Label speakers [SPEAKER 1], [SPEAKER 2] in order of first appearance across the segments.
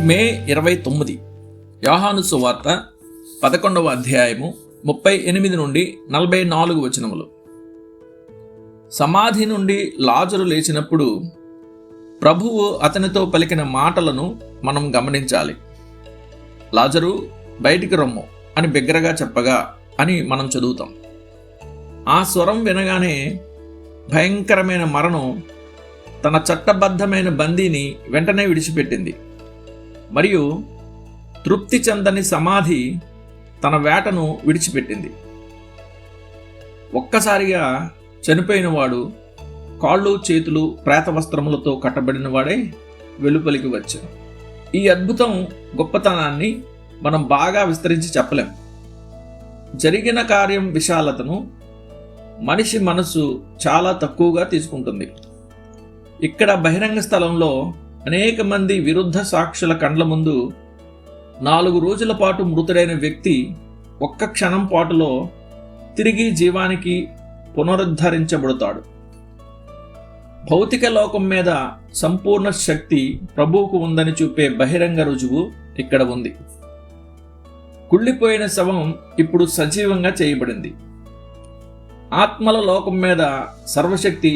[SPEAKER 1] మే 29 యోహాను సువార్త 11వ అధ్యాయము 38 నుండి 44 వచనములు. సమాధి నుండి లాజరు లేచినప్పుడు ప్రభువు అతనితో పలికిన మాటలను మనం గమనించాలి. లాజరు బయటికి రమ్ము అని బిగ్గరగా చెప్పగా అని మనం చదువుతాం. ఆ స్వరం వినగానే భయంకరమైన మరణం తన చట్టబద్ధమైన బందీని వెంటనే విడిచిపెట్టింది. మరియు తృప్తి చెందని సమాధి తన వేటను విడిచిపెట్టింది. ఒక్కసారిగా చనిపోయినవాడు కాళ్ళు చేతులు ప్రేత వస్త్రములతో కట్టబడిన వాడే వెలుపలికి వచ్చాడు. ఈ అద్భుతం గొప్పతనాన్ని మనం బాగా విస్తరించి చెప్పలేం. జరిగిన కార్యం విశాలతను మనిషి మనసు చాలా తక్కువగా తీసుకుంటుంది. ఇక్కడ బహిరంగ స్థలంలో అనేక మంది విరుద్ధ సాక్షుల కండ్ల ముందు 4 రోజుల పాటు మృతుడైన వ్యక్తి ఒక్క క్షణం పాటులో తిరిగి జీవానికి పునరుద్ధరించబడతాడు. భౌతిక లోకం మీద సంపూర్ణ శక్తి ప్రభువుకు ఉందని చూపే బహిరంగ రుజువు ఇక్కడ ఉంది. కుళ్ళిపోయిన శవం ఇప్పుడు సజీవంగా చేయబడింది. ఆత్మల లోకం మీద సర్వశక్తి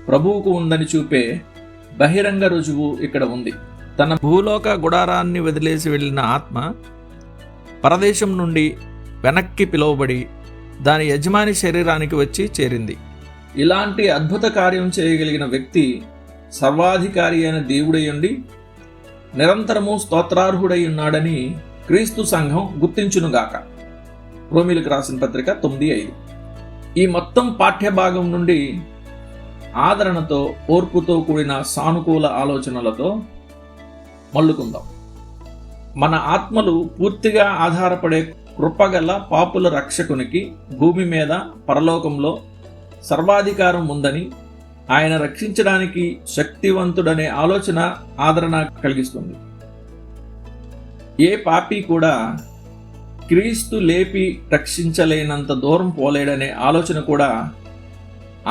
[SPEAKER 1] ప్రభువుకు ఉందని చూపే బహిరంగ రుజువు ఇక్కడ ఉంది. తన భూలోక గుడారాన్ని వదిలేసి వెళ్ళిన ఆత్మ పరదేశం నుండి వెనక్కి పిలువబడి దాని యజమాని శరీరానికి వచ్చి చేరింది. ఇలాంటి అద్భుత కార్యం చేయగలిగిన వ్యక్తి సర్వాధికారి అయిన దేవుడయ్యుండి నిరంతరము స్తోత్రార్హుడై ఉన్నాడని క్రీస్తు సంఘం గుర్తించునుగాక. రోమీలకు రాసిన పత్రిక 9:5. ఈ మొత్తం పాఠ్యభాగం నుండి ఆదరణతో, ఓర్పుతో కూడిన సానుకూల ఆలోచనలతో మల్లుకుందాం. మన ఆత్మలు పూర్తిగా ఆధారపడే కృపగల పాపుల రక్షకునికి భూమి మీద పరలోకంలో సర్వాధికారం ఉందని, ఆయన రక్షించడానికి శక్తివంతుడనే ఆలోచన ఆదరణ కలిగిస్తుంది. ఏ పాపి కూడా క్రీస్తు లేపి రక్షించలేనంత దూరం పోలేడనే ఆలోచన కూడా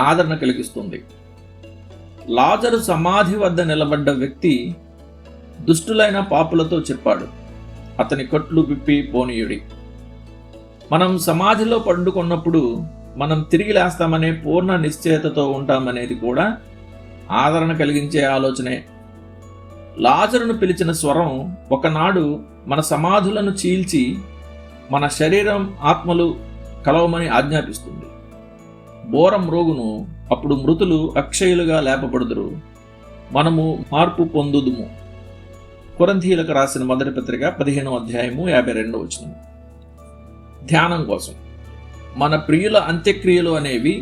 [SPEAKER 1] ఆదరణ కలిగిస్తుంది. లాజరు సమాధి వద్ద నిలబడ్డ వ్యక్తి దుష్టులైన పాపులతో చెప్పాడు, అతని కట్లు విప్పి పోనీయుడి. మనం సమాధిలో పండుకున్నప్పుడు మనం తిరిగి లేస్తామనే పూర్ణ నిశ్చయతతో ఉంటామనేది కూడా ఆదరణ కలిగించే ఆలోచనే. లాజరును పిలిచిన స్వరం ఒకనాడు మన సమాధులను చీల్చి మన శరీరం ఆత్మలు కలవమని ఆజ్ఞాపిస్తుంది. బోరం రోగును, అప్పుడు మృతులు అక్షయులుగా లేపబడుదురు, మనము మార్పు పొందుదుము. కొరింథీయులకు రాసిన మొదటి పత్రిక 15వ అధ్యాయము 52వ వచనం. ధ్యానం కోసం మన ప్రియుల అంత్యక్రియలు అనేవి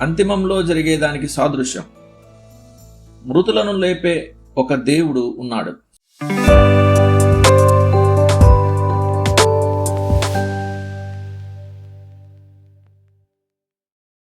[SPEAKER 1] అంతిమంలో జరిగేదానికి సాదృశ్యం. మృతులను లేపే ఒక దేవుడు ఉన్నాడు.